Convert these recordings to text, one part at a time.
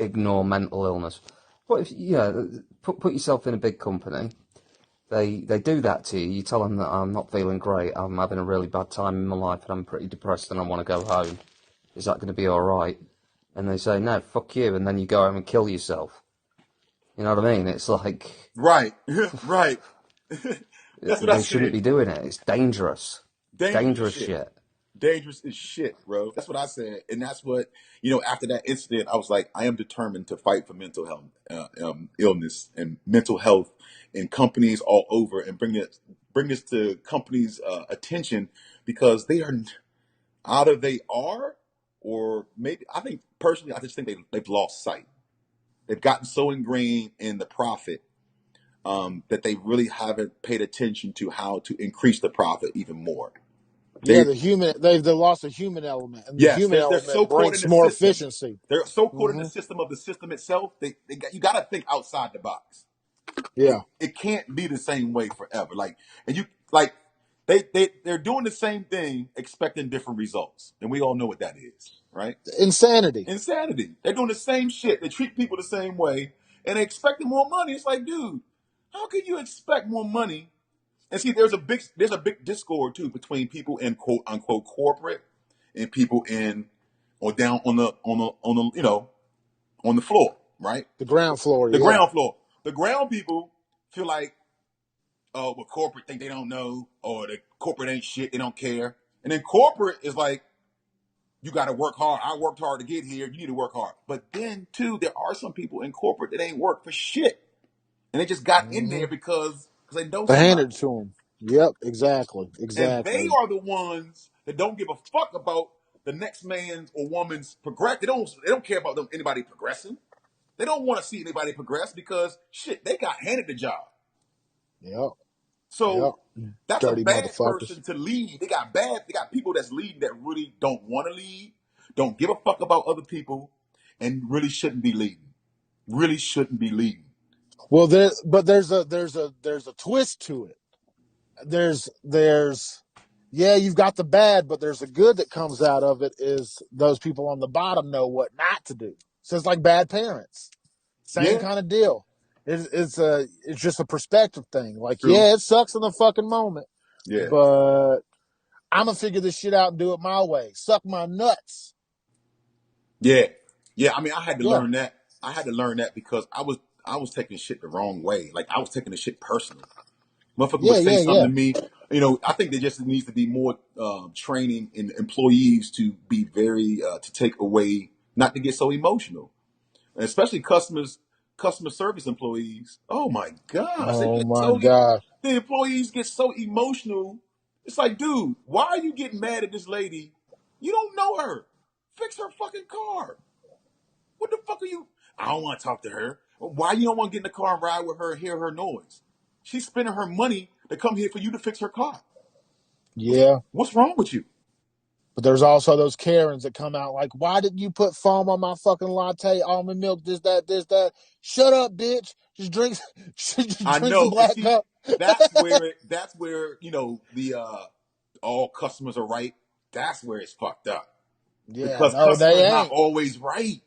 ignore mental illness. What if put yourself in a big company? They do that to you. You tell them that I'm not feeling great. I'm having a really bad time in my life, and I'm pretty depressed, and I want to go home. Is that going to be all right? And they say no, fuck you, and then you go home and kill yourself. You know what I mean? It's like Right, right. That's what I they shouldn't said. be doing it. It's dangerous. Dangerous as Dangerous shit. shit. Dangerous as shit, bro. That's what I said, and that's what after that incident, I was like, I am determined to fight for mental health, illness, and mental health in companies all over, and bring this to companies' attention, because they are either they are, or maybe I think personally, I just think they've lost sight. They've gotten so ingrained in the profit, that they really haven't paid attention to how to increase the profit even more. Yeah, They they've lost the human element, and the Yes, human they're so element caught in brings the more system. efficiency. They're so caught in the Hmm system of the system itself. You got to think outside the box. Yeah. It can't be the same way forever. They're doing the same thing, expecting different results, and we all know what that is, right? Insanity. Insanity. They're doing the same shit. They treat people the same way, and they expect more money. It's like, dude, how can you expect more money? And see, there's a big discord too between people in quote unquote corporate and people in or down on the on the floor, right? The ground floor, The yeah. ground floor. The ground people feel like, oh, well, corporate think they don't know, or the corporate ain't shit, they don't care. And then corporate is like, you got to work hard. I worked hard to get here. You need to work hard. But then too, there are some people in corporate that ain't work for shit, and they just got in hmm there because they know They handed somebody. it to them. Yep, exactly, And they exactly. are the ones that don't give a fuck about the next man's or woman's progress. They don't care about anybody progressing. They don't want to see anybody progress because shit, they got handed the job. Yep, So yep. that's a Dirty bad motherfuckers. person to lead. They got people that's leading that really don't want to lead, don't give a fuck about other people, and really shouldn't be leading. Really shouldn't be leading. Well, there's a twist to it. There's yeah, you've got the bad, but there's a good that comes out of it. Is those people on the bottom know what not to do. So it's like bad parents. Same Yeah, kind of deal. It's just a perspective thing. Like, true. yeah, it sucks in the fucking moment, Yeah, but I'm gonna figure this shit out and do it my way. Suck my nuts. yeah, yeah. I mean, I had to Yeah, learn that. I had to learn that because I was taking shit the wrong way. Like I was taking the shit personally. Motherfucker would yeah, say yeah, something yeah. to me. I think there just needs to be more training in employees to be very to take away, not to get so emotional, and especially customer service employees. Oh my gosh, they Oh get my so god. the employees get so emotional. It's like, dude, why are you getting mad at this lady? You don't know her. Fix her fucking car. What the fuck are you? I don't want to talk to her. Why you don't want to get in the car and ride with her and hear her noise? She's spending her money to come here for you to fix her car. Yeah. What's wrong with you? But there's also those Karens that come out like, why didn't you put foam on my fucking latte, almond milk, this, that, this, that? Shut up, bitch. Just drink, just I drink some know, and black see, cup. that's where the all customers are right. That's where it's fucked up Yeah, because no, customers they not ain't. always right.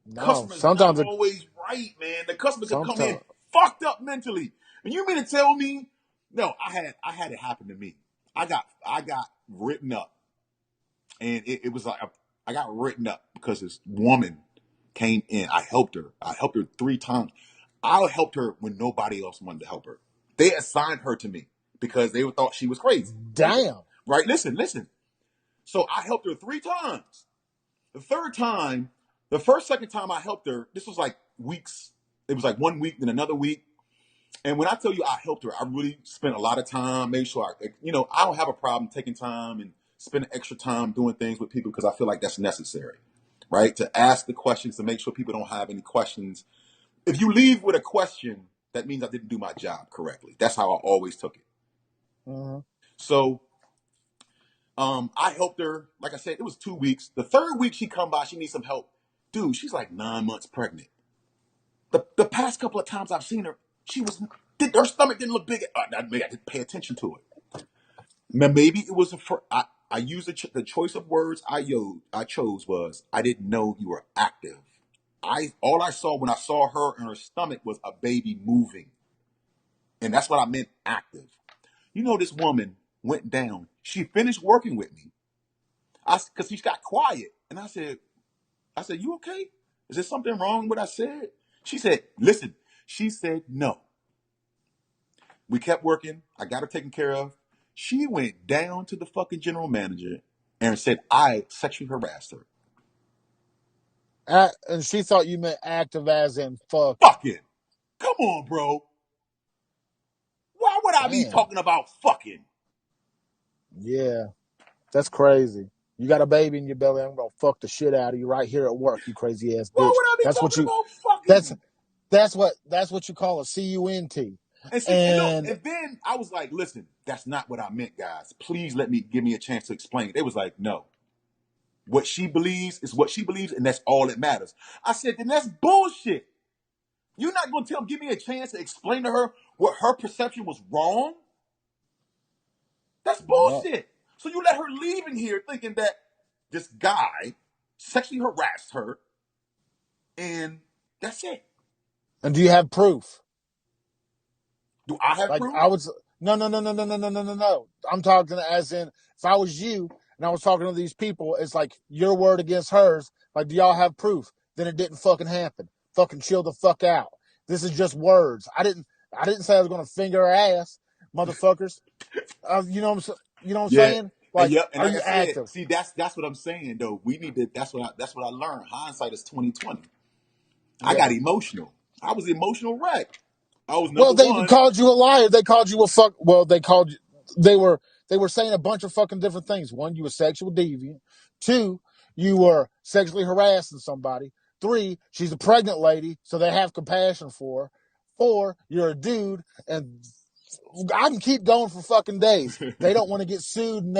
No, Customer's not sometimes always right, man. The customer could come in sometimes. fucked up mentally, and you mean to tell me? No, I had it happen to me. I got written up, and it was like I got written up because this woman came in. I helped her. I helped her 3 times. I helped her when nobody else wanted to help her. They assigned her to me because they thought she was crazy. Damn. Right? Listen. So I helped her 3 times. The third time, second time I helped her, this was like weeks. It was like 1 week, then another week. And when I tell you I helped her, I really spent a lot of time, made sure I don't have a problem taking time and spending extra time doing things with people because I feel like that's necessary, right? To ask the questions to make sure people don't have any questions. If you leave with a question, that means I didn't do my job correctly. That's how I always took it. Mm-hmm. So I helped her. Like I said, it was 2 weeks. The third week she come by, she needs some help. Dude, she's like 9 months pregnant. The past couple of times I've seen her, her stomach didn't look big. Maybe I didn't pay attention to it. Maybe it was I used the choice of words I chose was I didn't know you were active. All I saw when I saw her in her stomach was a baby moving. And that's what I meant active. You know, this woman went down. She finished working with me. Because she got quiet. And I said, you okay? Is there something wrong with what I said? She said, listen. She said, no. We kept working. I got her taken care of. She went down to the fucking general manager and said I sexually harassed her. And she thought you meant active as in fuck. Fucking. Come on, bro. Why would I be Damn. talking about fucking? Yeah. That's crazy. You got a baby in your belly. I'm gonna fuck the shit out of you right here at work, you crazy ass Why bitch. would I be That's what talking you. about fucking? That's what you call a CUNT. And see, and then I was like, listen, that's not what I meant, guys. Please give me a chance to explain. They was like, no. What she believes is what she believes, and that's all that matters. I said, then that's bullshit. You're not going to give me a chance to explain to her what her perception was wrong? That's bullshit. Yep. So you let her leave in here thinking that this guy sexually harassed her, and that's it. And do you have proof? Do I have proof? No. I'm talking as in, if I was you and I was talking to these people, it's like your word against hers. Like, do y'all have proof? Then it didn't fucking happen. Fucking chill the fuck out. This is just words. I didn't say I was gonna finger her ass, motherfuckers. You know what I'm saying? Like, and are like you I said, active? see, that's what I'm saying though. We need to. That's what I learned. Hindsight is 2020. Yeah. I got emotional. I was an emotional wreck. I was number they one. Called you a liar. They called you a fuck. Well, they called you. They were saying a bunch of fucking different things. One, you were sexual deviant. Two, you were sexually harassing somebody. Three, she's a pregnant lady, so they have compassion for her. Four, you're a dude, and I can keep going for fucking days. They don't want to get sued, and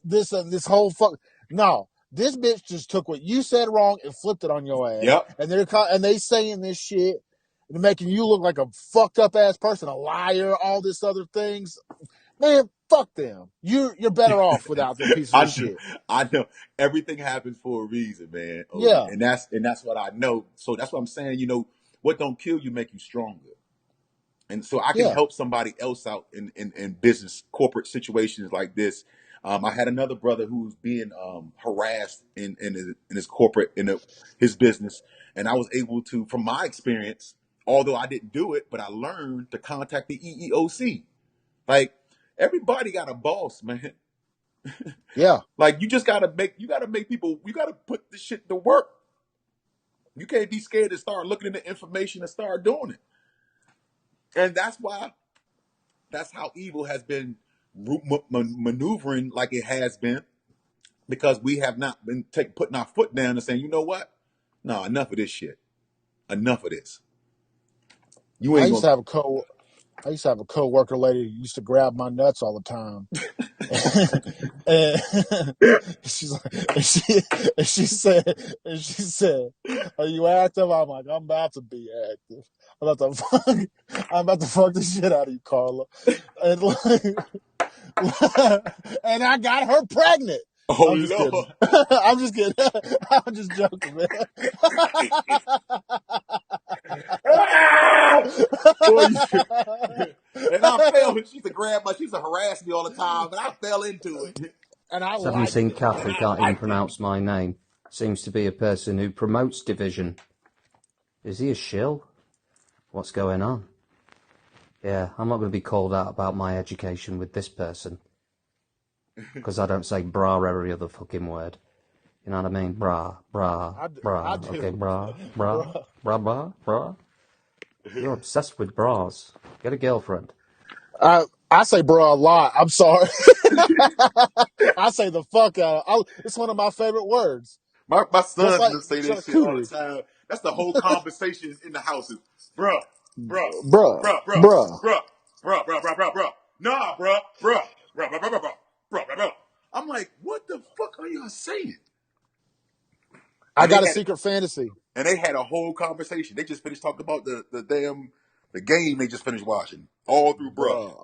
this whole fuck. No, this bitch just took what you said wrong and flipped it on your ass. Yep. And they saying this shit and making you look like a fucked up ass person, a liar, all this other things. Man, fuck them. You're better off without their piece of shit. I know everything happens for a reason, man. Yeah, and that's what I know. So that's what I'm saying. You know, what don't kill you make you stronger. And so I can help somebody else out in business, corporate situations like this. I had another brother who was being harassed in his corporate, his business. And I was able to, from my experience, although I didn't do it, but I learned to contact the EEOC. Like, everybody got a boss, man. Yeah. Like, you gotta make people, you gotta put this shit to work. You can't be scared to start looking into information and start doing it. And that's how evil has been maneuvering like it has been, because we have not been putting our foot down and saying, you know what? No, enough of this shit. Enough of this. I used to have a co-worker lady who used to grab my nuts all the time. and she said, "Are you active?" I'm like, "I'm about to be active. I'm about to fuck the shit out of you, Carla." And and I got her pregnant. Oh, I'm just Lord. kidding. I'm just kidding. I'm just joking, man. And I fell. She used to she used to harass me all the time, and I fell into it. And I haven't seen Cathy can't even pronounce my name. Seems to be a person who promotes division. Is he a shill? What's going on? Yeah, I'm not going to be called out about my education with this person. Because I don't say brah every other fucking word. You know what I mean? Brah. Okay, brah. You're obsessed with bras. Get a girlfriend. I say bro a lot. I'm sorry. I say the fuck out of it. It's one of my favorite words. My son's gonna say this shit all the time. That's the whole conversation in the house is bruh. Nah, bruh. I'm like, what the fuck are y'all saying? I got a secret fantasy. And they had a whole conversation. They just finished talking about the game they just finished watching. All through Bruh.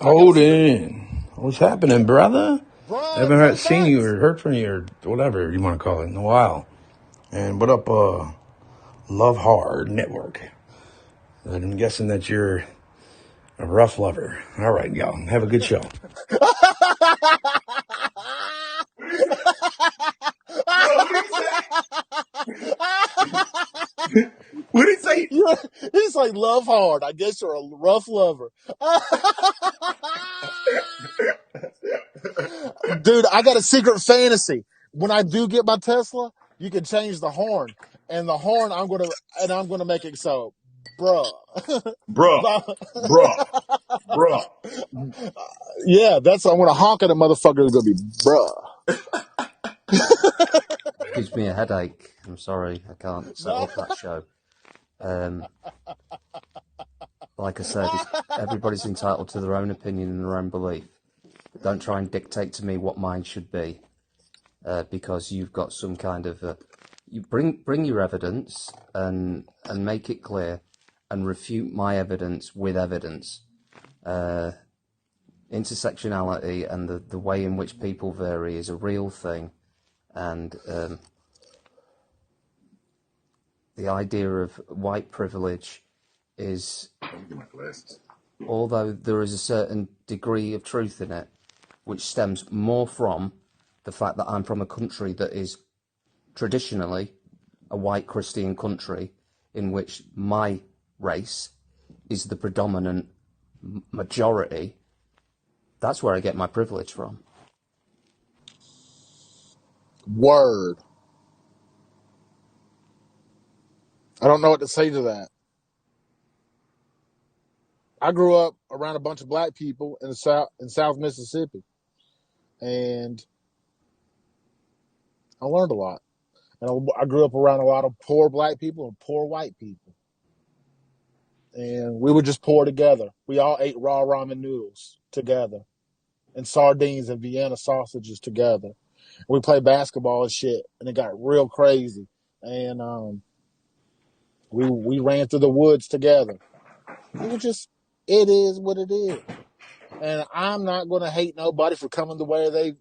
Hold in. What's happening, brother? I haven't seen you or heard from you or whatever you want to call it in a while. And what up, Love Hard Network? And I'm guessing that you're a rough lover. All right, y'all. Have a good show. What did he say? What did he say? He's like, love hard. I guess you're a rough lover. Dude, I got a secret fantasy. When I do get my Tesla, you can change the horn. And the horn, I'm gonna make it so, bruh. Bruh. Yeah, I'm gonna honk at a motherfucker. It's gonna be bruh. Gives me a headache. I'm sorry, I can't set up that show. Like I said, everybody's entitled to their own opinion and their own belief. Don't try and dictate to me what mine should be, because you've got some kind of... you bring your evidence and make it clear and refute my evidence with evidence. Intersectionality and the way in which people vary is a real thing, and the idea of white privilege is, although there is a certain degree of truth in it, which stems more from the fact that I'm from a country that is traditionally a white Christian country, in which my race is the predominant majority. That's where I get my privilege from. Word. I don't know what to say to that. I grew up around a bunch of black people in South Mississippi, and I learned a lot. And I grew up around a lot of poor black people and poor white people, and we were just poor together. We all ate raw ramen noodles together, and sardines and Vienna sausages together. We played basketball and shit, and it got real crazy. And we ran through the woods together. It is what it is. And I'm not going to hate nobody for coming the way they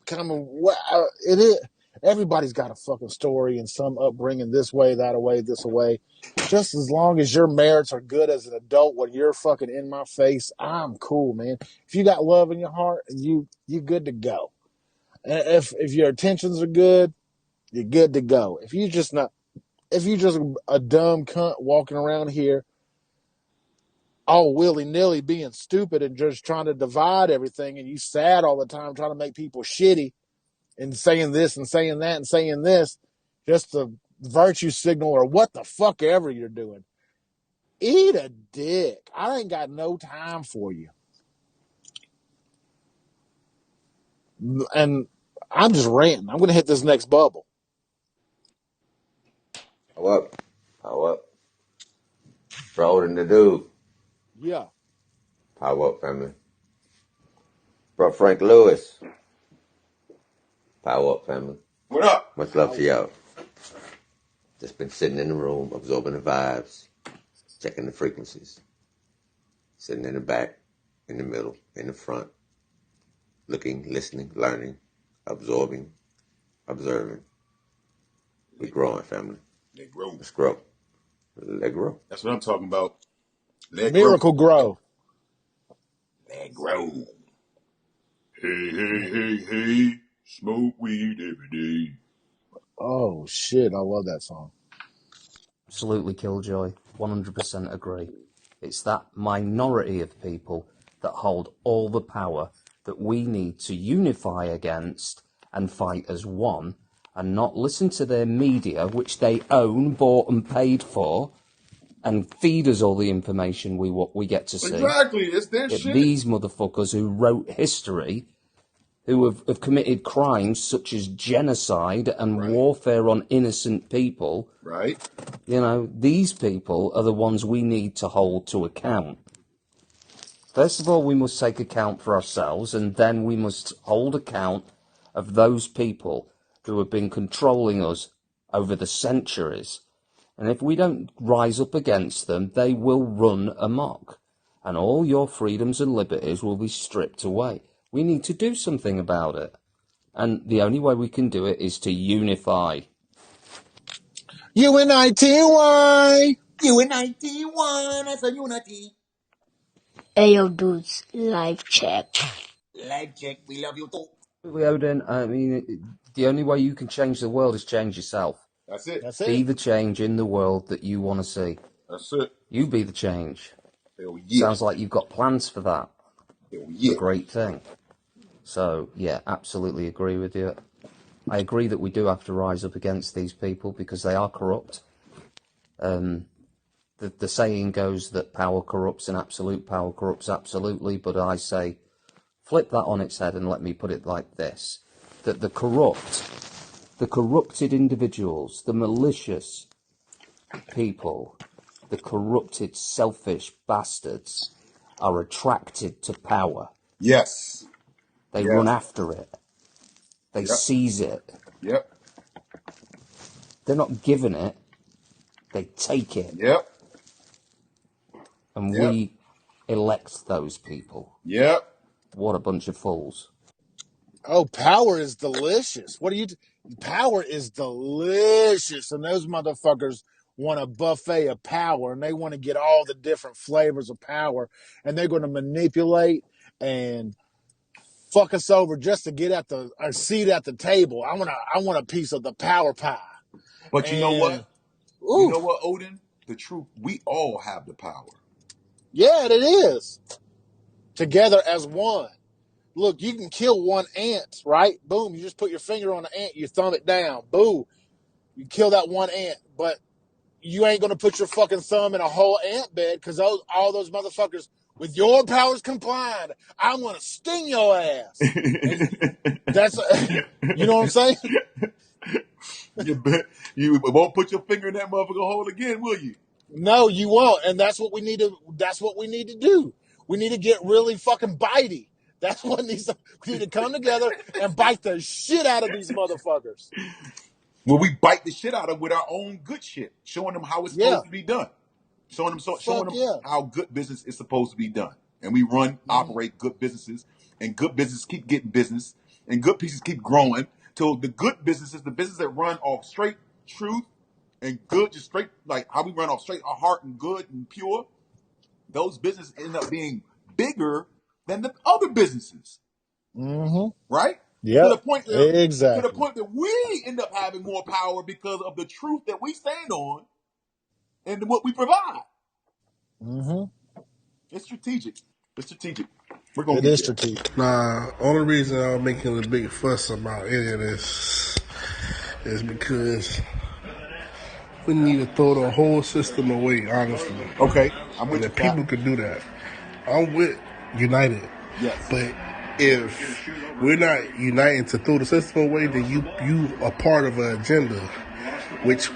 come. It is. Everybody's got a fucking story and some upbringing this way, that away, this away. Just as long as your merits are good as an adult when you're fucking in my face, I'm cool, man. If you got love in your heart, you good to go. And if your intentions are good, you're good to go. If you just a dumb cunt walking around here all willy-nilly being stupid and just trying to divide everything, and you sad all the time trying to make people shitty and saying this and saying that and saying this just to virtue signal or what the fuck ever you're doing, eat a dick. I ain't got no time for you. And I'm just ranting. I'm going to hit this next bubble. How up? Rolling the dude. Yeah. Power up, family. Bro, Frank Lewis. Power up, family. What up? Much love to y'all. Just been sitting in the room, absorbing the vibes, checking the frequencies. Sitting in the back, in the middle, in the front. Looking, listening, learning, absorbing, observing. We growing, family. They grow. Let's grow. Let grow. That's what I'm talking about. Miracle grow. Let grow. Hey. Smoke weed every day. Oh, shit. I love that song. Absolutely, Killjoy. 100% agree. It's that minority of people that hold all the power that we need to unify against and fight as one, and not listen to their media, which they own, bought and paid for, and feed us all the information we get to see. Exactly, it's their shit. These motherfuckers who wrote history, who have committed crimes such as genocide and warfare on innocent people. Right. These people are the ones we need to hold to account. First of all, we must take account for ourselves, and then we must hold account of those people who have been controlling us over the centuries. And if we don't rise up against them, they will run amok, and all your freedoms and liberties will be stripped away. We need to do something about it. And the only way we can do it is to unify. UNITY. UNITY, that's a unity. Hey yo dudes, live check. Live check, we love you too. Odin, I mean, the only way you can change the world is change yourself. That's it. That's Be it. the change in the world that you want to see. That's it. You be the change. Hell yeah. Sounds like you've got plans for that. Hell It's a yeah. great thing. So, yeah, absolutely agree with you. I agree that we do have to rise up against these people because they are corrupt. The saying goes that power corrupts and absolute power corrupts absolutely, but I say flip that on its head and let me put it like this. That the corrupted individuals, the malicious people, the corrupted, selfish bastards are attracted to power. Yes. They Yes. run after it. They Yep. seize it. Yep. They're not given it. They take it. Yep. And Yep. we elect those people. Yep. What a bunch of fools. Oh, power is delicious. Power is delicious. And those motherfuckers want a buffet of power and they want to get all the different flavors of power and they're going to manipulate and fuck us over just to get at a seat at the table. I want a piece of the power pie. But you know what? Ooh, You know what, Odin? The truth, we all have the power. yeah, it is. Together as one. Look, you can kill one ant, right? Boom, you just put your finger on the ant, you thumb it down. Boom. You kill that one ant, but you ain't going to put your fucking thumb in a whole ant bed because all those motherfuckers, with your powers combined, I'm going to sting your ass. And that's, you know what I'm saying? You won't put your finger in that motherfucker hole again, will you? No, you won't. And that's what we need to do. We need to get really fucking bitey. That's what we need to come together and bite the shit out of these motherfuckers. Well, we bite the shit out of with our own good shit, showing them how it's supposed to be done. Showing them how good business is supposed to be done. And we operate good businesses, and good businesses keep getting business, and good pieces keep growing till the good businesses, the businesses that run off straight truth and good, just straight, like how we run off straight our heart and good and pure, those businesses end up being bigger than the other businesses. Mm-hmm. Right? Yeah. To the point Exactly. that we end up having more power because of the truth that we stand on and what we provide. Mm-hmm. It's strategic. We're It gonna get is there. strategic. Nah, only reason I'm making a big fuss about any of this is because we need to throw the whole system away, honestly. Okay, I'm with And you. if people could do that, I'm with United. Yes. But if we're not uniting to throw the system away, then you are part of an agenda, which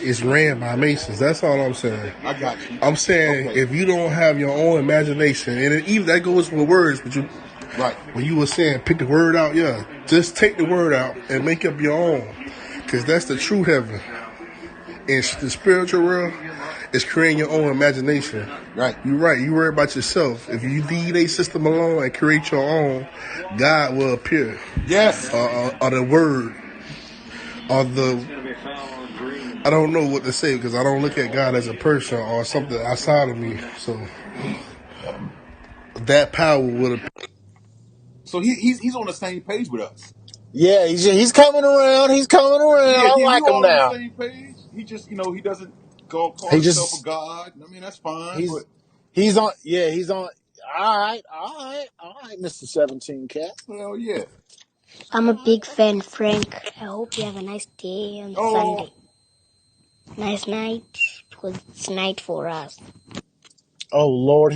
is ran by Masons. That's all I'm saying. I got you. I'm saying if you don't have your own imagination, and even that goes with words, but you. Right. When you were saying pick the word out, yeah, just take the word out and make up your own, because that's the true heaven. In the spiritual world, it's creating your own imagination. Right. You're right. You worry about yourself. If you leave a system alone and create your own, God will appear. Yes. Or the word, or I don't know what to say because I don't look at God as a person or something outside of me. So that power would appear. So he's on the same page with us. Yeah, he's coming around. He's coming around. Yeah, I we like him all on now. the same page. He just, he doesn't call He himself just a god. I mean, that's fine. he's on. Yeah, he's on. All right, Mr. 17 Cat. Hell yeah. I'm a big fan, Frank. I hope you have a nice day on Sunday. Nice night, because it's night for us. Oh Lord,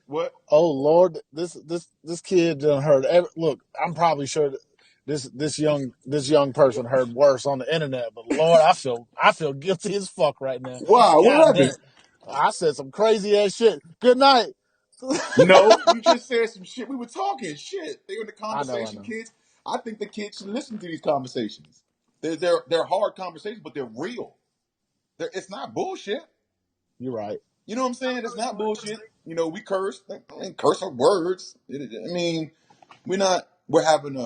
What? Oh Lord, this kid done heard. Look, I'm probably sure that this young person heard worse on the internet, but Lord, I feel guilty as fuck right now. Wow, what God happened? damn, I said some crazy ass shit. Good night. No, you just said some shit. We were talking shit. They were in the I conversation, know. kids. I think the kids should listen to these conversations. They're hard conversations, but they're real. It's not bullshit. You're right. You know what I'm saying? It's not bullshit. We curse and curse our words. I mean, we're having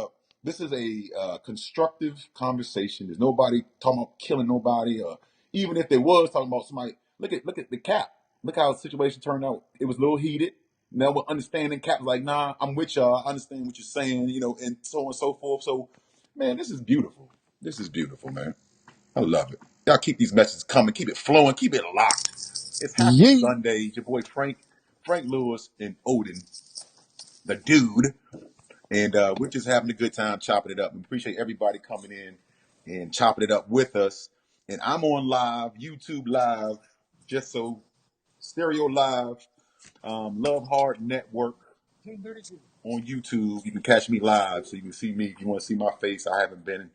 This is a constructive conversation. There's nobody talking about killing nobody, or even if there was talking about somebody. Look at the Cap. Look how the situation turned out. It was a little heated. Now we're understanding. Cap was like, nah, I'm with y'all. I understand what you're saying, and so on and so forth. So, man, this is beautiful. This is beautiful, man. I love it. Y'all keep these messages coming. Keep it flowing. Keep it locked. It's Happy Yeet. Sunday. It's your boy Frank Lewis, and Odin, the dude. And we're just having a good time chopping it up. We appreciate everybody coming in and chopping it up with us. And I'm on live, YouTube live, just so stereo live, Love Hard Network on YouTube. You can catch me live, so you can see me if you want to see my face. I haven't been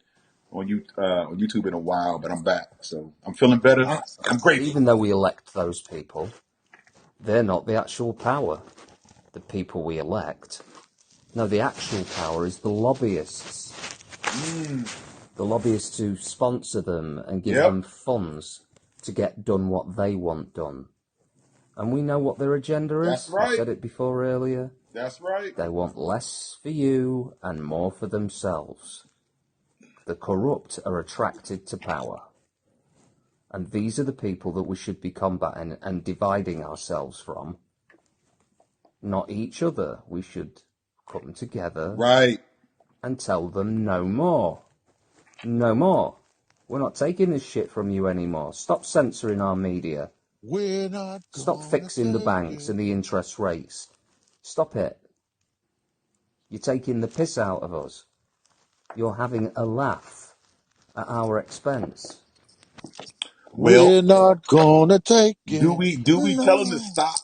on YouTube in a while, but I'm back, so I'm feeling better. I'm grateful. Even though we elect those people, they're not the actual power. The people we elect. No, the actual power is the lobbyists. The lobbyists who sponsor them and give them funds to get done what they want done. And we know what their agenda is. That's right. I said it before earlier. That's right. They want less for you and more for themselves. The corrupt are attracted to power. And these are the people that we should be combating and dividing ourselves from. Not each other. We should come together and tell them no more. No more. We're not taking this shit from you anymore. Stop censoring our media. We're not Stop fixing the banks and the interest rates. Stop it. You're taking the piss out of us. You're having a laugh at our expense. We're not gonna take it. Do we tell them to stop?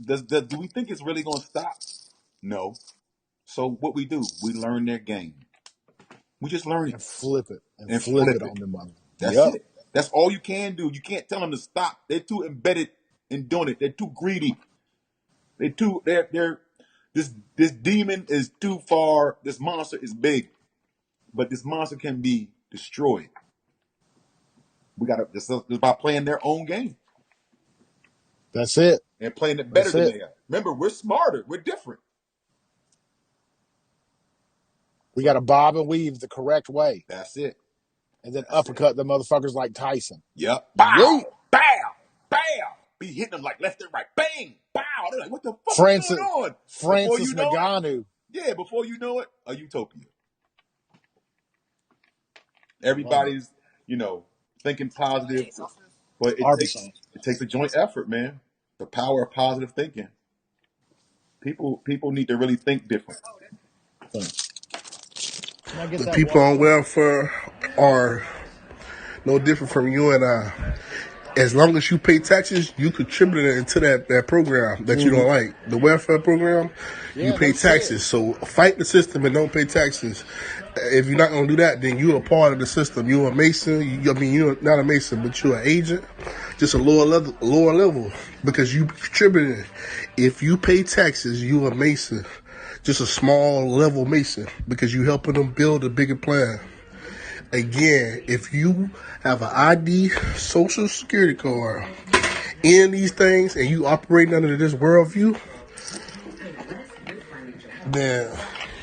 Do we think it's really gonna stop? No. So what we do, we learn their game. We just learn it and flip it and flip it on them. That's it. That's all you can do. You can't tell them to stop. They're too embedded in doing it. They're too greedy. They're this demon is too far. This monster is big, but this monster can be destroyed. We gotta. It's about playing their own game. That's it. And playing it better than they are. Remember, we're smarter. We're different. We got to bob and weave the correct way. That's it. And then uppercut the motherfuckers like Tyson. Yep. Bow, bow, bow. Be hitting them like left and right. Bang, bow. They're like, what the fuck is going on? Francis Ngannou. Yeah, before you know it, a utopia. Everybody's, thinking positive. But it takes a joint effort, man. The power of positive thinking. People need to really think different. The people on welfare are no different from you and I. As long as you pay taxes, you contribute into that program that you don't like. The welfare program, you pay taxes. So fight the system and don't pay taxes. If you're not going to do that, then you're a part of the system. You're a Mason. You're not a Mason, but you're an agent. Just a lower level because you contributed. If you pay taxes, you're a Mason. Just a small level Mason because you're helping them build a bigger plan. Again, if you have an ID, social security card, in these things, and you operate under this worldview, then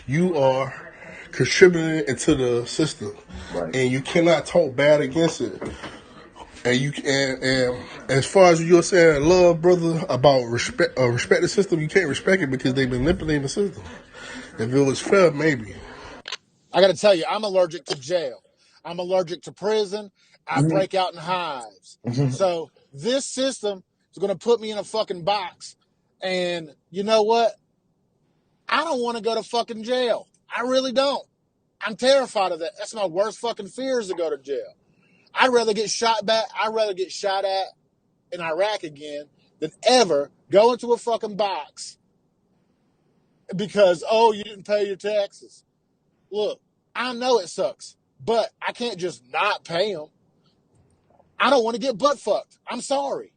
you are contributing into the system, and you cannot talk bad against it. And as far as you're saying, love, brother, about respect the system, you can't respect it because they've been manipulating the system. If it was fair, maybe. I got to tell you, I'm allergic to jail. I'm allergic to prison. I break out in hives. So this system is going to put me in a fucking box. And you know what? I don't want to go to fucking jail. I really don't. I'm terrified of that. That's my worst fucking fear is to go to jail. I'd rather get shot at in Iraq again than ever go into a fucking box because, you didn't pay your taxes. Look, I know it sucks, but I can't just not pay them. I don't want to get butt fucked. I'm sorry.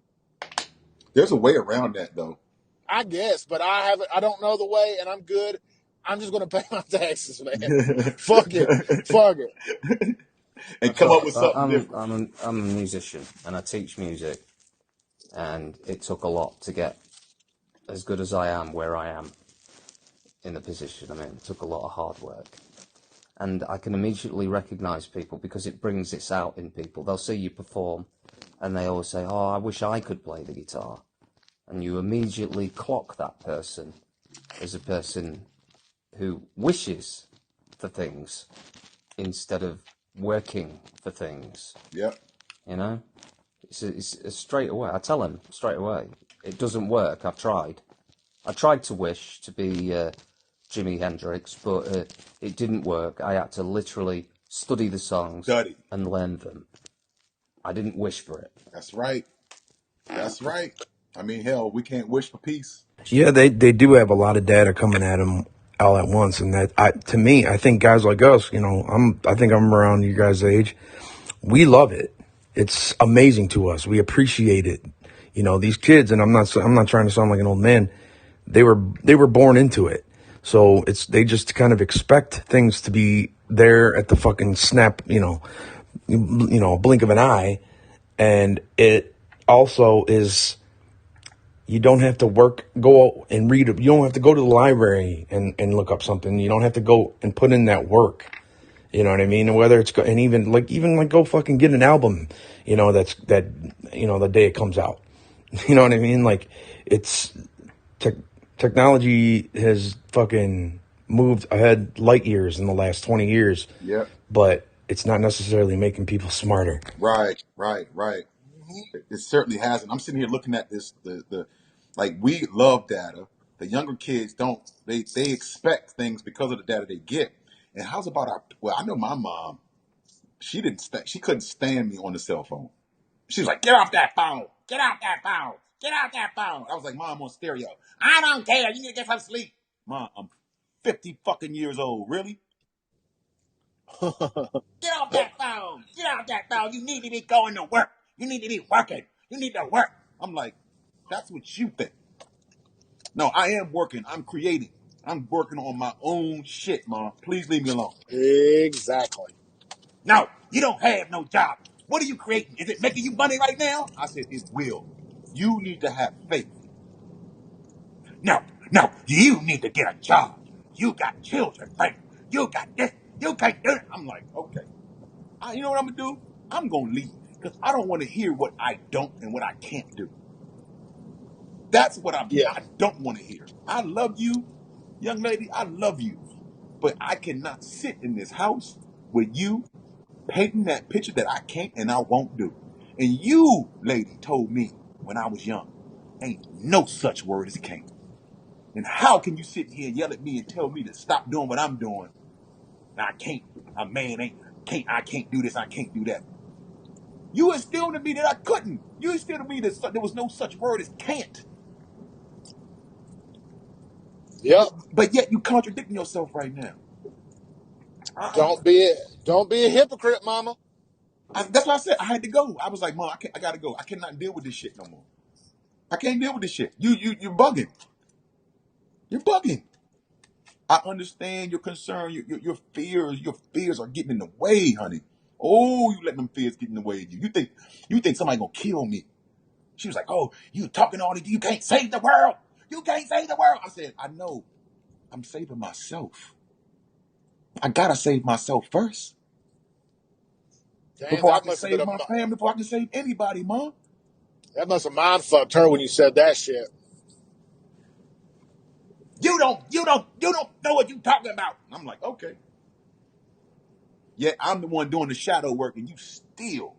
There's a way around that, though. I guess, but I don't know the way, and I'm good. I'm just going to pay my taxes, man. Fuck it. And come up with something different. I'm a musician, and I teach music, and it took a lot to get as good as I am where I am in the position I'm in. It took a lot of hard work. and I can immediately recognise people because it brings this out in people. They'll see you perform, and they always say, "Oh, I wish I could play the guitar," and you immediately clock that person as a person who wishes for things instead of working for things. Yep. You know, it's straight away. I tell him straight away, it doesn't work. I've tried. I tried to wish to be Jimi Hendrix, but it didn't work. I had to literally study the songs Study. and learn them. I didn't wish for it. That's right. That's right. I mean, hell, we can't wish for peace. Yeah, they do have a lot of data coming at them all at once, and to me, I think guys like us, I think I'm around you guys' age. We love it. It's amazing to us. We appreciate it. These kids, and I'm not trying to sound like an old man. They were born into it. So they just kind of expect things to be there at the fucking snap, blink of an eye. And it also is, you don't have to go and read it. You don't have to go to the library and look up something. You don't have to go and put in that work. You know what I mean? And whether it's, and even go fucking get an album, the day it comes out. You know what I mean? Like, it's, technology has fucking moved ahead light years in the last 20 years. Yep. But it's not necessarily making people smarter. Right. It certainly hasn't. I'm sitting here looking at this, like, we love data. The younger kids don't, they expect things because of the data they get. And how's about I know my mom, she couldn't stand me on the cell phone. She was like, "Get off that phone. Get off that phone. Get off that phone." I was like, "Mom, on stereo." "I don't care. You need to get some sleep." "Mom, I'm 50 fucking years old. Really?" "Get off that phone. Get off that phone. You need to be going to work. You need to be working. You need to work." I'm like, that's what you think. No, I am working. I'm creating. I'm working on my own shit, Mom. Please leave me alone. Exactly. "No, you don't have no job. What are you creating? Is it making you money right now?" I said, "It will. You need to have faith." No, you need to get a job. You got children, Frank. You got this. You can't do it." I'm like, okay. You know what I'm going to do? I'm going to leave because I don't want to hear what I don't and what I can't do. That's what I don't want to hear. I love you, young lady. I love you. But I cannot sit in this house with you painting that picture that I can't and I won't do. And you, lady, told me when I was young, ain't no such word as can't. And how can you sit here and yell at me and tell me to stop doing what I'm doing? I can't. A man I can't do this. I can't do that. You instilled in me that I couldn't. You instilled in me that there was no such word as can't. Yep. But yet you contradicting yourself right now. Don't be a hypocrite, mama. That's what I said. I had to go. I was like, "Mom, I gotta go. I cannot deal with this shit no more. I can't deal with this shit. You're bugging. You're bugging. I understand your concern. Your fears are getting in the way, honey. Oh, you let them fears get in the way of you. You think somebody gonna kill me?" She was like, "Oh, you talking all this. You can't save the world. You can't save the world." I said, "I know. I'm saving myself. I gotta save myself first Damn, before I that can must have been save my family. Before I can save anybody, Mom." that must have mind fucked her when you said that shit. You don't know what you talking about. And I'm like, okay. Yet I'm the one doing the shadow work, and you still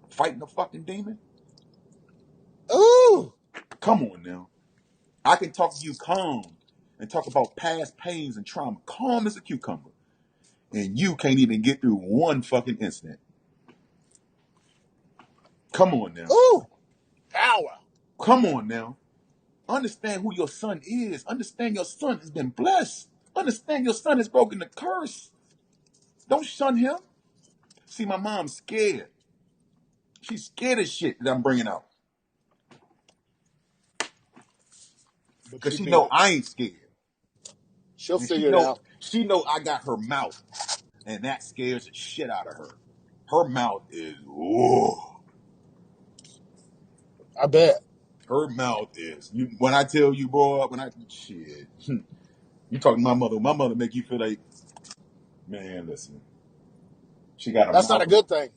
fighting the fucking demon. Ooh. Come on now. I can talk to you calm and talk about past pains and trauma, calm as a cucumber, and you can't even get through one fucking incident. Come on now. Ooh. Power. Come on now. Understand who your son is. Understand your son has been blessed. Understand your son has broken the curse. Don't shun him. See, my mom's scared. She's scared of shit that I'm bringing out. Because she know I ain't scared. She'll And figure it out. She know I got her mouth. And that scares the shit out of her. Her mouth is, whoa. I bet. Her mouth is. When I tell you, boy, shit. You talking to my mother make you feel like Man, listen. She got a That's not mouth. a good thing.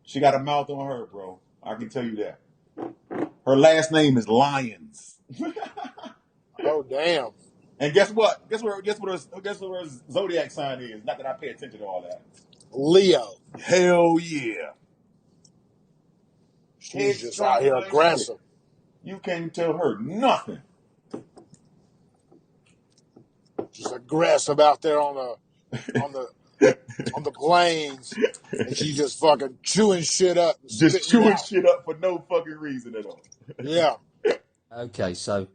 She got a mouth on her, bro. I can tell you that. Her last name is Lyons. Oh damn. And guess what? Guess what her zodiac sign is? Not that I pay attention to all that. Leo. Hell yeah. She's just out Headstrong here as shit. aggressive. You can't tell her nothing. Just aggressive out there on the plains, and she's just fucking chewing shit up, and Just spitting it chewing out. shit up for no fucking reason at all. Yeah. Okay, so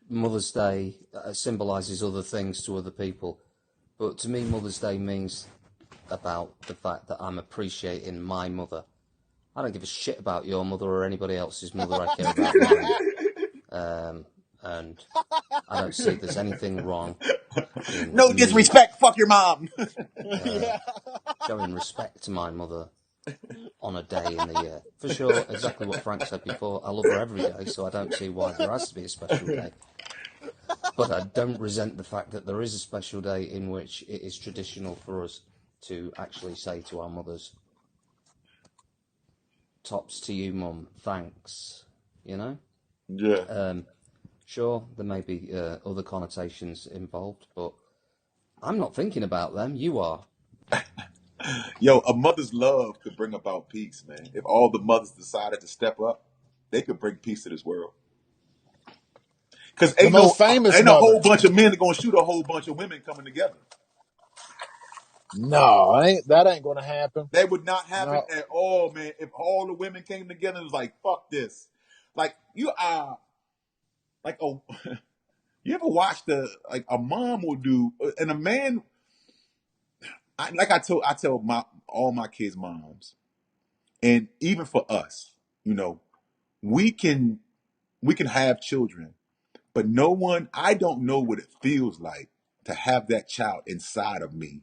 Mother's Day symbolises other things to other people, but to me, Mother's Day means about the fact that I'm appreciating my mother. I don't give a shit about your mother or anybody else's mother. I care about mine. And I don't see there's anything wrong in No me disrespect, fuck your mom. showing respect to my mother on a day in the year. For sure, exactly what Frank said before, I love her every day, so I don't see why there has to be a special day. But I don't resent the fact that there is a special day in which it is traditional for us to actually say to our mothers, tops to you, Mum, thanks, you know? Yeah. Sure, there may be other connotations involved, but I'm not thinking about them, you are. Yo, a mother's love could bring about peace, man. If all the mothers decided to step up, they could bring peace to this world. Because The most famous ain't a mother. whole bunch of men that gonna shoot a whole bunch of women coming together. No, that ain't gonna happen. That would not happen No. at all, man. If all the women came together and was like, fuck this. Like, you are like you ever watch a mom will do, and a man, I tell all my kids' moms, and even for us, you know, we can have children, but I don't know what it feels like to have that child inside of me,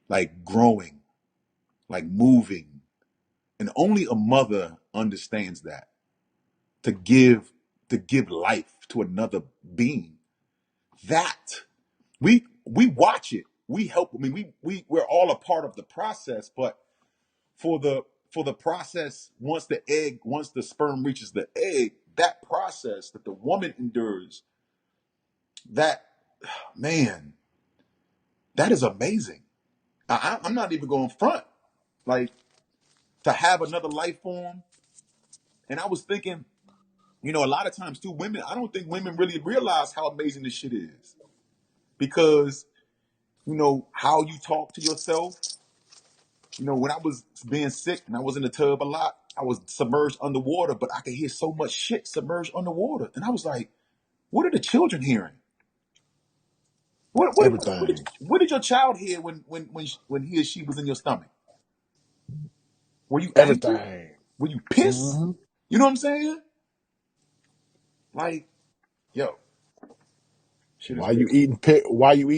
like growing, like moving. And only a mother understands that. To give life to another being. That we watch it. We help. I mean, we're all a part of the process, but for the process, once the sperm reaches the egg, that process that the woman endures, that, man, that is amazing. I'm not even going front. Like, to have another life form. And I was thinking, you know, a lot of times too, I don't think women really realize how amazing this shit is. Because, you know, how you talk to yourself. You know, when I was being sick and I was in the tub a lot, I was submerged underwater, but I could hear so much shit submerged underwater. And I was like, what are the children hearing? Everything. What did your child hear when he or she was in your stomach? Were you angry? Everything. Were you pissed? Mm-hmm. You know what I'm saying? Like, yo, shit is Why you crazy.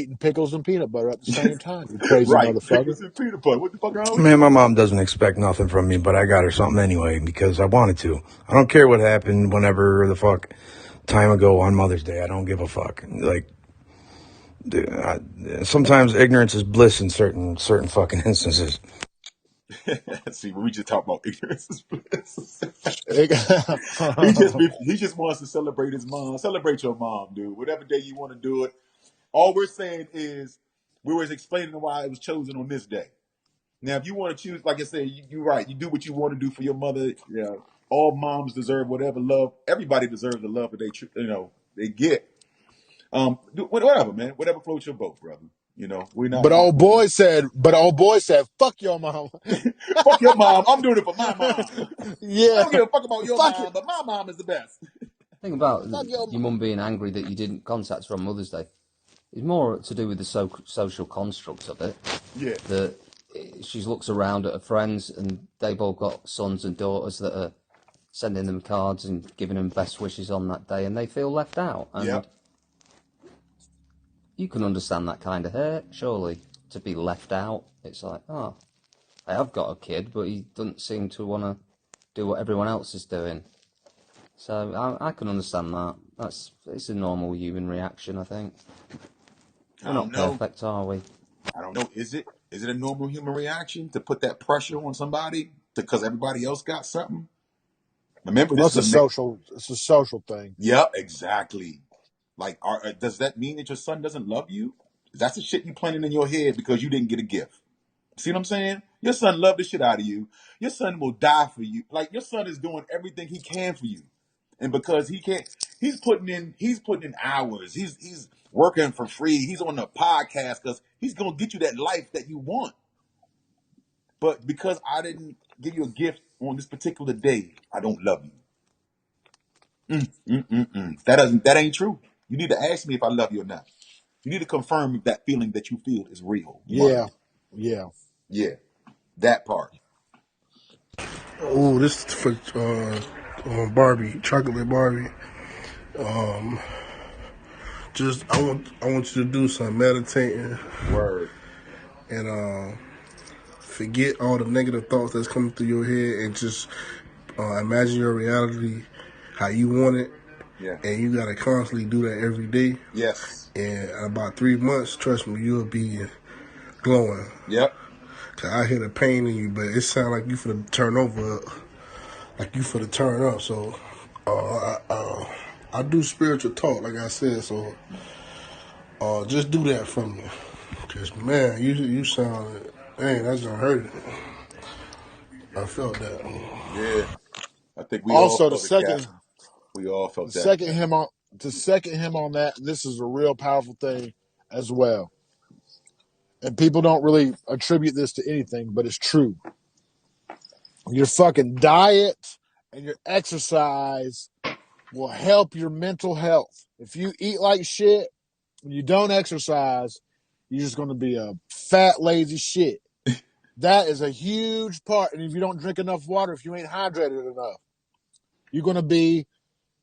eating pickles and peanut butter at the same time? You crazy Right. motherfucker. Pickles and peanut butter. What the fuck wrong with Man, you? my mom doesn't expect nothing from me, but I got her something anyway because I wanted to. I don't care what happened whenever the fuck time ago on Mother's Day. I don't give a fuck. Like, sometimes ignorance is bliss in certain fucking instances. See, we just talk about ignorance is bliss. He just wants to celebrate his mom. Celebrate your mom, dude. Whatever day you want to do it. All we're saying is we were explaining why it was chosen on this day. Now, if you want to choose, like I said, you're right. You do what you want to do for your mother. Yeah, all moms deserve whatever love. Everybody deserves the love that they get. Whatever, man. Whatever floats your boat, brother. You know, we're not. But old boy said, fuck your mom. Fuck your mom. I'm doing it for my mom. I Yeah. don't give a fuck about your Fuck mom, it. but my mom is the best. Think about Fuck your your mum being angry that you didn't contact her on Mother's Day. It's more to do with the social construct of it. Yeah. That she looks around at her friends and they've all got sons and daughters that are sending them cards and giving them best wishes on that day, and they feel left out. And Yep. you can understand that kind of hurt, surely, to be left out. It's like, oh, I have got a kid, but he doesn't seem to want to do what everyone else is doing. So I can understand that. It's a normal human reaction, I think. We're I don't not know. perfect, are we? I don't know. Is it a normal human reaction to put that pressure on somebody because everybody else got something? Remember, Well, this is a it's a social thing. Yep, exactly. Like, does that mean that your son doesn't love you? That's the shit you planning in your head because you didn't get a gift. See what I'm saying? Your son loved the shit out of you. Your son will die for you. Like, your son is doing everything he can for you, and because he can't, he's putting in hours. He's working for free. He's on the podcast because he's gonna get you that life that you want. But because I didn't give you a gift on this particular day, I don't love you. That ain't true. You need to ask me if I love you or not. You need to confirm if that feeling that you feel is real. Yeah. Yeah, that part. Oh, this is for Barbie, chocolate Barbie. Just I want you to do some meditating Word. and forget all the negative thoughts that's coming through your head and just imagine your reality how you want it. Yeah. And you gotta constantly do that every day. Yes. And in about 3 months, trust me, you'll be glowing. Yep. Cause I hear the pain in you, but it sounds like you for the turn over, like you for the turn up. So, I do spiritual talk, like I said. So, just do that for me. Cause man, you sound, man, that's gonna hurt it. I felt that. Yeah. I think we all Also, felt it, Cap. We all felt to that. second him on that, this is a real powerful thing as well. And people don't really attribute this to anything, but it's true. Your fucking diet and your exercise will help your mental health. If you eat like shit and you don't exercise, you're just going to be a fat, lazy shit. That is a huge part. And if you don't drink enough water, if you ain't hydrated enough, you're going to be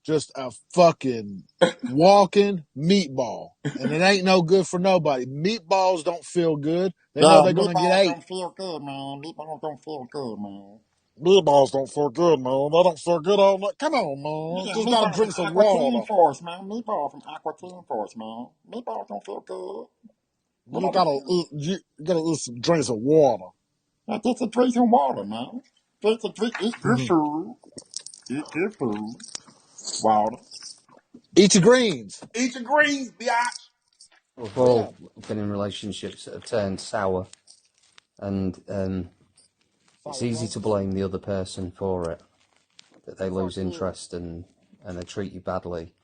just a fucking walking meatball. And it ain't no good for nobody. Meatballs don't feel good. They know they're going to get ate. Don't feel good, man. Meatballs don't feel good, man. Meatballs don't feel good, man. They don't feel good all night. Come on, man. Yeah, Just meatballs gotta drink from some Aqua water. Teen Force, man. Meatballs from Aqua Teen Force, man. Meatballs don't feel good. You gotta drink some water. Just to drink some water, man. Just to drink, eat good food. Eat good food. Water. Eat your greens. Eat your greens, biatch. We've all been in relationships that have turned sour, and it's easy to blame the other person for it, that they lose interest and they treat you badly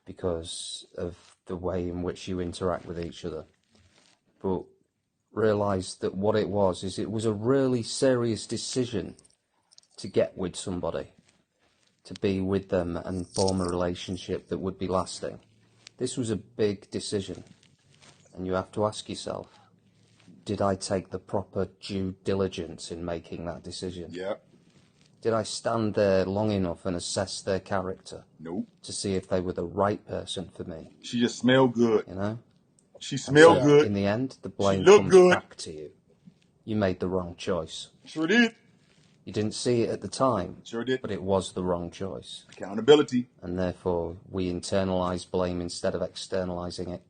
because of the way in which you interact with each other. But realise that what it was a really serious decision to get with somebody, to be with them and form a relationship that would be lasting. This was a big decision, and you have to ask yourself, did I take the proper due diligence in making that decision? Yep. Did I stand there long enough and assess their character? Nope. To see if they were the right person for me? She just smelled good. You know? She smelled good. In the end, the blame looked comes good. back to you. You made the wrong choice. Sure did. You didn't see it at the time. Sure did. But it was the wrong choice. Accountability. And therefore, we internalise blame instead of externalising it.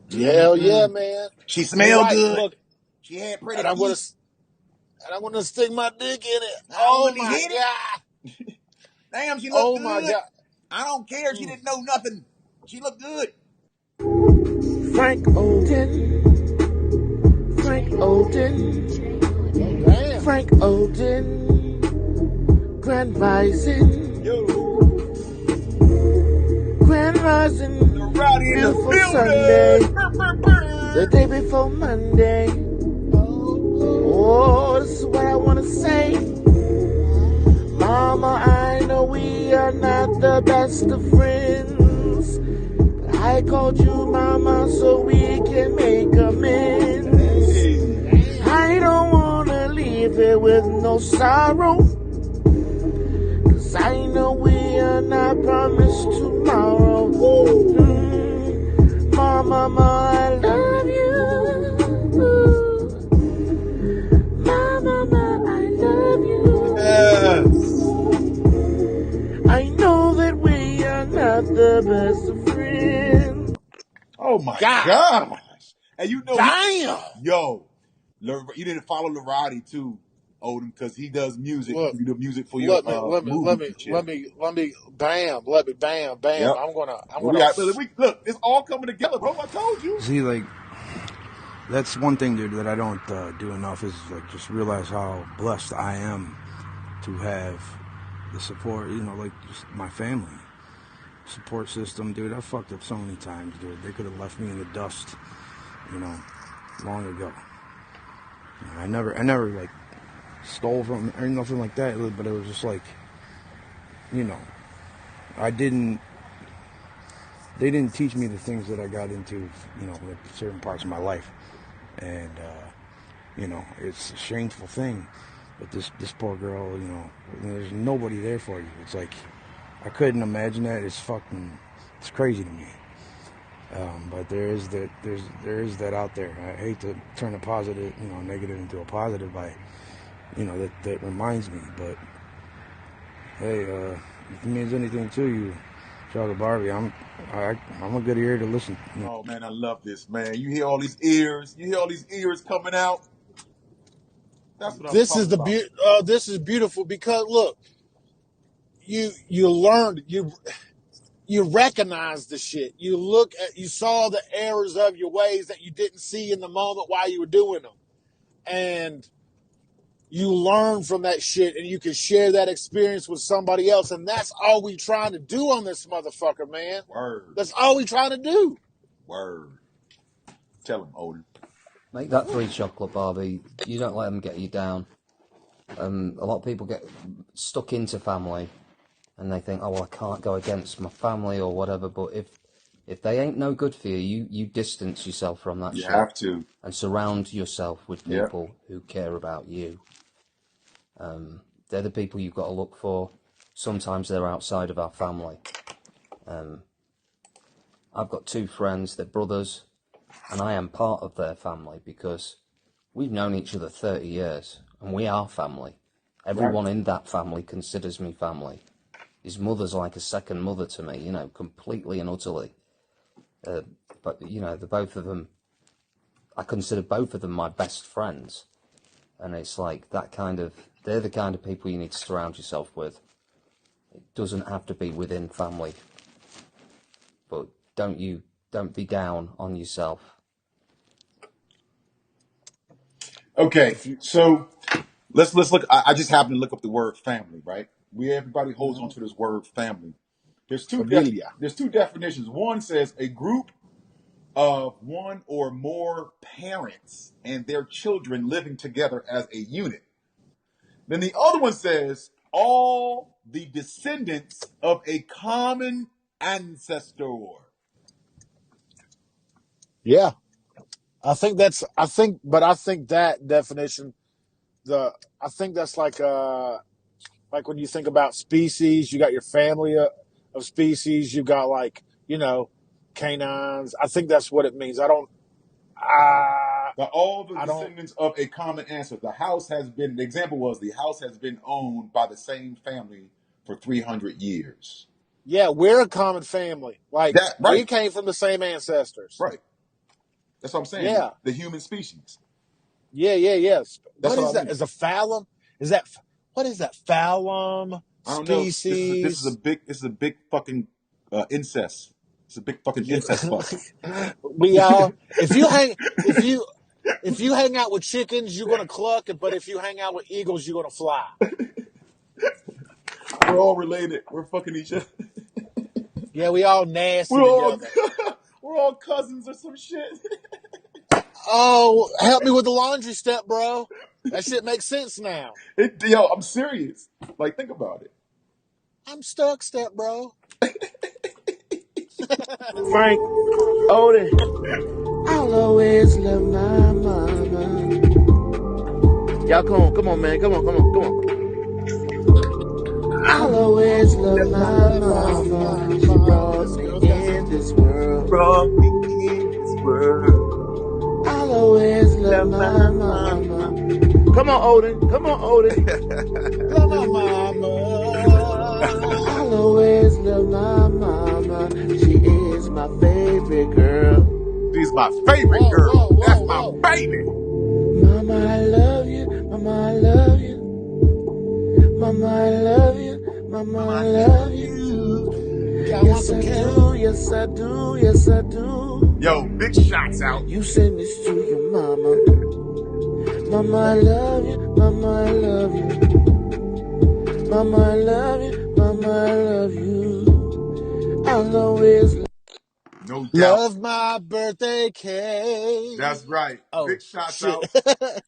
Hell yeah, man. She smelled good. Look, She had pretty and I'm gonna stick my dick in it. Oh my god. Damn, she looked Oh good. my god. I don't care. She didn't know nothing. She looked good. Frank Oden. Damn. Frank Oden. Grand Rising. Grand Rising. Beautiful Sunday. The day before Monday. Oh, this is what I want to say. Mama, I know we are not the best of friends. But I called you Mama so we can make amends. I don't want to leave it with no sorrow. Cause I know we are not promised tomorrow. Mama, I love you. Mama, I love you. Yes. I know that we are not the best of friends. Oh my gosh. And you know, Damn. you didn't follow Larati too, Odin, because he does music. Look, You do music for your movies and shit. let me, bam. Yep. I'm gonna. Look, it's all coming together, bro. I told you. See, like, that's one thing, dude, that I don't do enough is like just realize how blessed I am to have the support, like just my family support system, dude. I fucked up so many times, dude. They could have left me in the dust, long ago. I never like stole from or nothing like that, but it was just like, they didn't teach me the things that I got into, like certain parts of my life. And, it's a shameful thing. But this poor girl, there's nobody there for you. It's like, I couldn't imagine that. It's crazy to me. But there is that out there. I hate to turn a positive, negative into a positive by, that reminds me. But hey, if it means anything to you, Charlotte Barbie, I'm a good ear to listen. Oh man, I love this, man. You hear all these ears coming out. That's what I'm talking about. This is beautiful because look, you learned, you recognize the shit. You saw the errors of your ways that you didn't see in the moment while you were doing them, and you learn from that shit, and you can share that experience with somebody else, and that's all we trying to do on this motherfucker, man. Word. That's all we trying to do. Word. Tell him, Odin. Make that 3 chocolate, Barbie. You don't let them get you down. A lot of people get stuck into family, and they think, oh, well, I can't go against my family or whatever. But if they ain't no good for you, you distance yourself from that shit. You have to. And surround yourself with people who care about you. They're the people you've got to look for. Sometimes they're outside of our family. I've got 2 friends, they're brothers, and I am part of their family because we've known each other 30 years, and we are family. Everyone in that family considers me family. His mother's like a second mother to me, completely and utterly. But, the both of them, I consider both of them my best friends. And it's like they're the kind of people you need to surround yourself with. It doesn't have to be within family. But don't be down on yourself. Okay, so let's look. I just happened to look up the word family, right? Everybody holds on to this word family. There's two definitions. One says a group of one or more parents and their children living together as a unit. Then the other one says all the descendants of a common ancestor. Yeah. I think that definition, I think that's like when you think about species, you got your family of species, you got canines. I think that's what it means. All the descendants of a common ancestor. The house has been owned by the same family for 300 years. Yeah, we're a common family. We came from the same ancestors. Right. That's what I'm saying. Yeah. The human species. Yeah. What is that? mean. Is a phallum? What is that? Phallum species? This is a big fucking incest. It's a big fucking incest fuck. We all if you hang out with chickens, you're gonna cluck, but if you hang out with eagles, you're gonna fly. We're all related. We're fucking each other. Yeah, we all nasty together. We're all cousins or some shit. Oh, help me with the laundry step, bro. That shit makes sense now. I'm serious. Think about it. I'm stuck, step bro. Frank, Odin, I'll always love my mama. Y'all come on, man. Come on. I'll always love my mama. She brought me in this world. I'll always love my mama. Come on, Odin. Love my mama. I'll always love my mama. She is my favorite girl. She's my favorite girl. That's my baby. Mama, I love you. Mama, I love you. Mama, I love you. Mama, I love you. Yes, I do. Yes, I do. Yes, I do. Yo, big shots out. You send this to your mama. Mama, I love you. Mama, I love you. Mama, I love you. Mama, I love you. I'll always No doubt. Love my birthday cake. That's right. Oh, Big shots shit. out.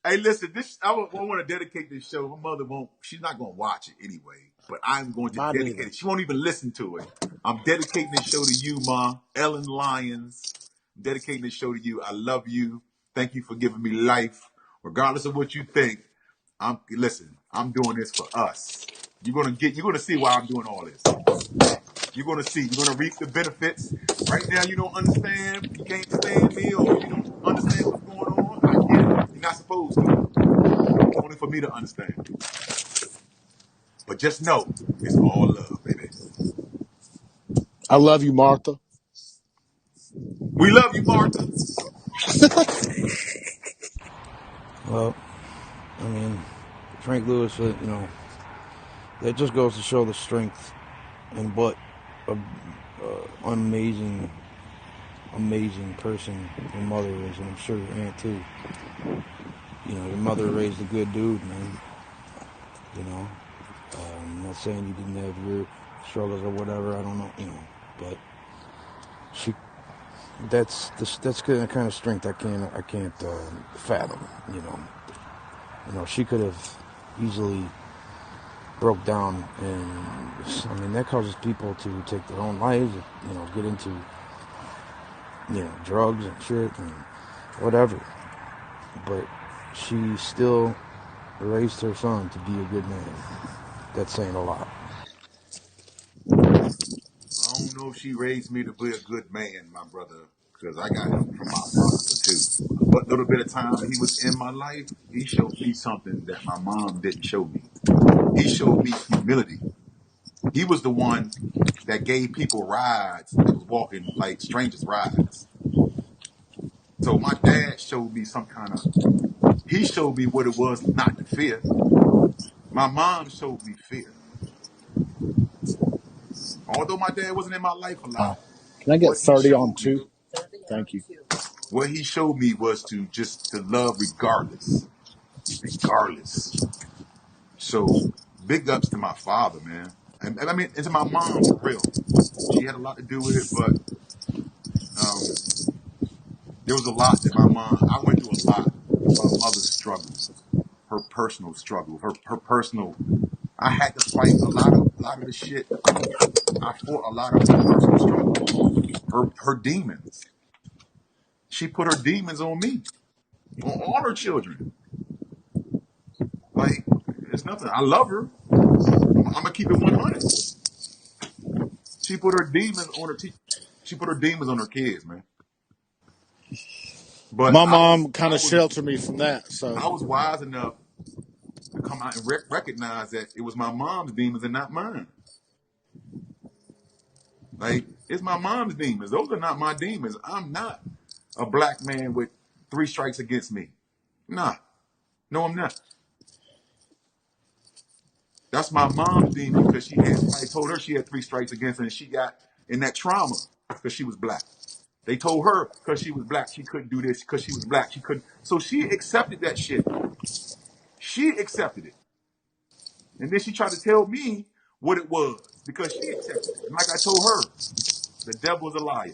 Hey, listen, I want to dedicate this show. My mother won't, she's not going to watch it anyway, but I'm going to Mine dedicate neither. it. She won't even listen to it. I'm dedicating this show to you, Ma. Ellen Lyons. I'm dedicating this show to you. I love you. Thank you for giving me life. Regardless of what you think, I'm doing this for us. You're going to see why I'm doing all this. You're going to see. You're going to reap the benefits. Right now, you don't understand. You can't stand me, or you don't understand what's going on. I get it. You're not supposed to. It's only for me to understand. But just know, it's all love, baby. I love you, Martha. We love you, Martha. Well, I mean, Frank Lewis, that just goes to show the strength and what an amazing person your mother is, and I'm sure your aunt too. Your mother raised a good dude, man. I'm not saying you didn't have your struggles or whatever. I don't know, but that's the kind of strength I can't fathom. She could have easily broke down, and that causes people to take their own lives, get into drugs and shit and whatever. But she still raised her son to be a good man. That's saying a lot. I don't know if she raised me to be a good man, my brother, because I got help from my father too. What little bit of time he was in my life, he showed me something that my mom didn't show me. He showed me humility. He was the one that gave people rides that was walking like strangers' rides. So my dad showed me he showed me what it was not to fear. My mom showed me fear. Although my dad wasn't in my life a lot, Can I get what he 30 on showed me, 2? Thank you. what he showed me was to love regardless. Regardless. So big ups to my father, man. And to my mom for real. She had a lot to do with it, but there was a lot that I went through a lot of my mother's struggle, her personal struggle, her personal. I had to fight a lot of the shit. I fought a lot of her personal struggles, her demons. She put her demons on me, on all her children. Like, it's nothing. I love her. I'm gonna keep it 100. She put her demons on she put her demons on her kids, man. But My mom kind of sheltered me from that. So I was wise enough to come out and recognize that it was my mom's demons and not mine. Like, it's my mom's demons. Those are not my demons. I'm not a black man with 3 strikes against me. Nah. No, I'm not. That's my mom's demon because somebody told her she had 3 strikes against her and she got in that trauma because she was black. They told her because she was black she couldn't do this, because she was black she couldn't. So she accepted that shit. She accepted it. And then she tried to tell me what it was because she accepted it. And like I told her, the devil is a liar.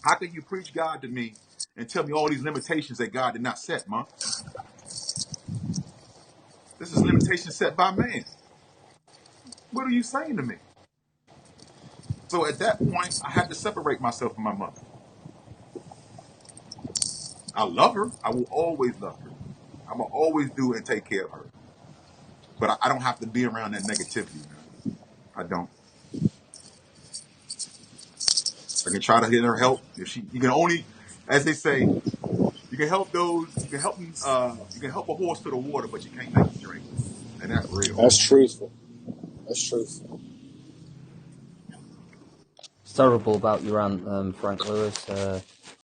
How can you preach God to me and tell me all these limitations that God did not set, ma? This is limitations set by man. What are you saying to me? So at that point, I had to separate myself from my mother. I love her. I will always love her. I'm going to always do and take care of her. But I don't have to be around that negativity, man. I don't. I can try to get her help. You can only, as they say, you can help a horse to the water, but you can't make him drink. And that's real. that's truthful. That's truthful. It's terrible about your aunt, Frank Lewis.